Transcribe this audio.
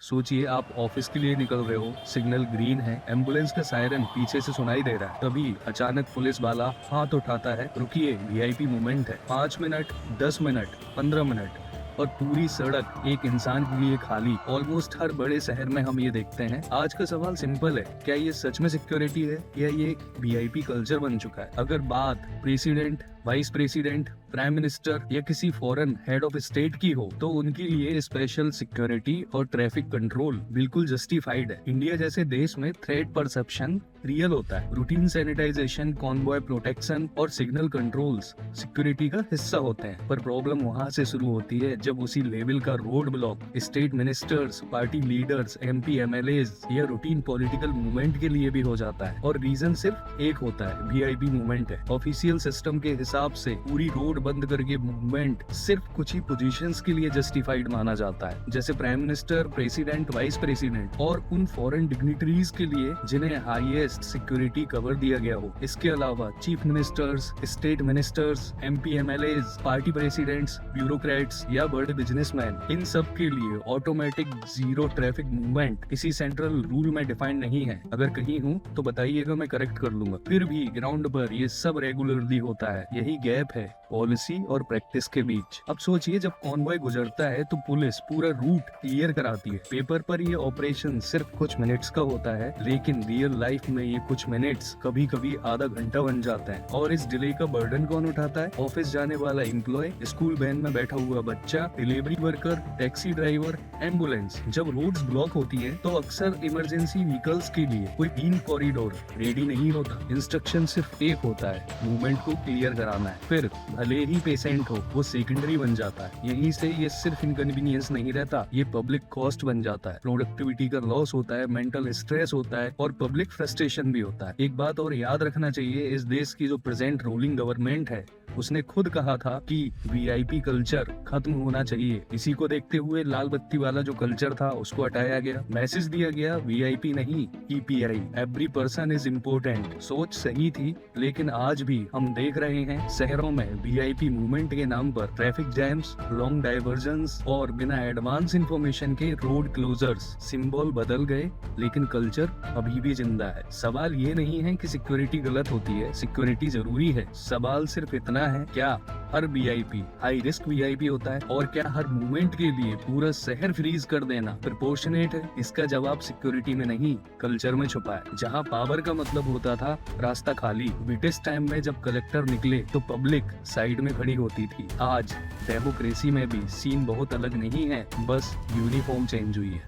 सोचिए आप ऑफिस के लिए निकल रहे हो, सिग्नल ग्रीन है, एम्बुलेंस का सायरन पीछे से सुनाई दे रहा है, तभी अचानक पुलिस वाला हाथ उठाता है, रुकिए वीआईपी मोमेंट है। 5 मिनट, 10 मिनट, 15 मिनट और पूरी सड़क एक इंसान के लिए खाली। ऑलमोस्ट हर बड़े शहर में हम ये देखते हैं। आज का सवाल सिंपल है, क्या ये सच में सिक्योरिटी है या ये वीआईपी कल्चर बन चुका है? अगर बात president, vice president, prime minister या किसी फॉरेन हेड ऑफ स्टेट की हो तो उनके लिए स्पेशल सिक्योरिटी और ट्रैफिक कंट्रोल बिल्कुल जस्टिफाइड है। इंडिया जैसे देश में थ्रेट परसेप्शन रियल होता है। रूटीन सैनिटाइजेशन, कॉन्वॉय प्रोटेक्शन और सिग्नल कंट्रोल्स सिक्योरिटी का हिस्सा होते हैं। पर प्रॉब्लम वहाँ से शुरू होती है जब उसी लेवल का road block state ministers, party leaders, MP, MLAs या रूटीन पॉलिटिकल मूवमेंट के लिए भी हो जाता है। और रीजन सिर्फ एक होता है, वीआईपी मूवमेंट है। ऑफिशियल सिस्टम के हिसाब से पूरी रोड बंद करके मूवमेंट सिर्फ कुछ ही पोजीशंस के लिए जस्टिफाइड माना जाता है, जैसे prime minister, president, vice president और उन फॉरेन डिग्निटरीज के लिए जिन्हें हाईएस्ट सिक्योरिटी कवर दिया गया हो। इसके अलावा chief ministers, state ministers, MP, MLAs, party presidents, bureaucrats या बड़े बिजनेसमैन, इन सब के लिए ऑटोमेटिक जीरो ट्रैफिक मूवमेंट किसी सेंट्रल रूल में डिफाइंड नहीं है। अगर कहीं हूँ तो बताइएगा, मैं करेक्ट कर लूंगा। फिर भी ग्राउंड पर ये सब रेगुलरली होता है। यही गैप है पॉलिसी और प्रैक्टिस के बीच। अब सोचिए, जब कॉन्वॉय गुजरता है तो पुलिस पूरा रूट क्लियर कराती है। पेपर पर ये ऑपरेशन सिर्फ कुछ मिनट्स का होता है, लेकिन रियल लाइफ में ये कुछ मिनट्स कभी कभी आधा घंटा बन जाता है। और इस डिले का बर्डन कौन उठाता है? ऑफिस जाने वाला एम्प्लॉय, स्कूल वैन में बैठा हुआ बच्चा, delivery worker, taxi driver, ambulance. जब रोड्स ब्लॉक होती है तो अक्सर इमरजेंसी व्हीकल्स के लिए कोई 3 कॉरिडोर रेडी नहीं होता। इंस्ट्रक्शन सिर्फ एक होता है, मूवमेंट को क्लियर कराना है। फिर भले ही पेशेंट हो, वो सेकेंडरी बन जाता है। यहीं से ये सिर्फ इनकन्वीनियंस नहीं रहता, ये पब्लिक कॉस्ट बन जाता है। प्रोडक्टिविटी का लॉस होता है, मेंटल स्ट्रेस होता है और पब्लिक फ्रस्ट्रेशन भी होता है। एक बात और याद रखना चाहिए, इस देश की जो प्रेजेंट रूलिंग गवर्नमेंट है उसने खुद कहा था कि वीआईपी कल्चर खत्म होना चाहिए। इसी को देखते हुए लाल बत्ती वाला जो कल्चर था उसको हटाया गया। मैसेज दिया गया, वीआईपी नहीं, EPI, every person is important. सोच सही थी, लेकिन आज भी हम देख रहे हैं शहरों में वीआईपी मूवमेंट के नाम पर ट्रैफिक जैम्स, लॉन्ग डाइवर्जंस और बिना एडवांस इंफॉर्मेशन के रोड क्लोजर्स। सिंबल बदल गए लेकिन कल्चर अभी भी जिंदा है। सवाल ये नहीं है कि सिक्योरिटी गलत होती है, सिक्योरिटी जरूरी है। सवाल सिर्फ इतना है, क्या हर वीआईपी हाई रिस्क वीआईपी होता है? और क्या हर मूवमेंट के लिए पूरा शहर फ्रीज कर देना प्रोपोर्शनेट है? इसका जवाब सिक्योरिटी में नहीं, कल्चर में छुपा है। जहाँ पावर का मतलब होता था रास्ता खाली, ब्रिटिश टाइम में जब कलेक्टर निकले तो पब्लिक साइड में खड़ी होती थी। आज डेमोक्रेसी में भी सीन बहुत अलग नहीं है, बस यूनिफॉर्म चेंज हुई है।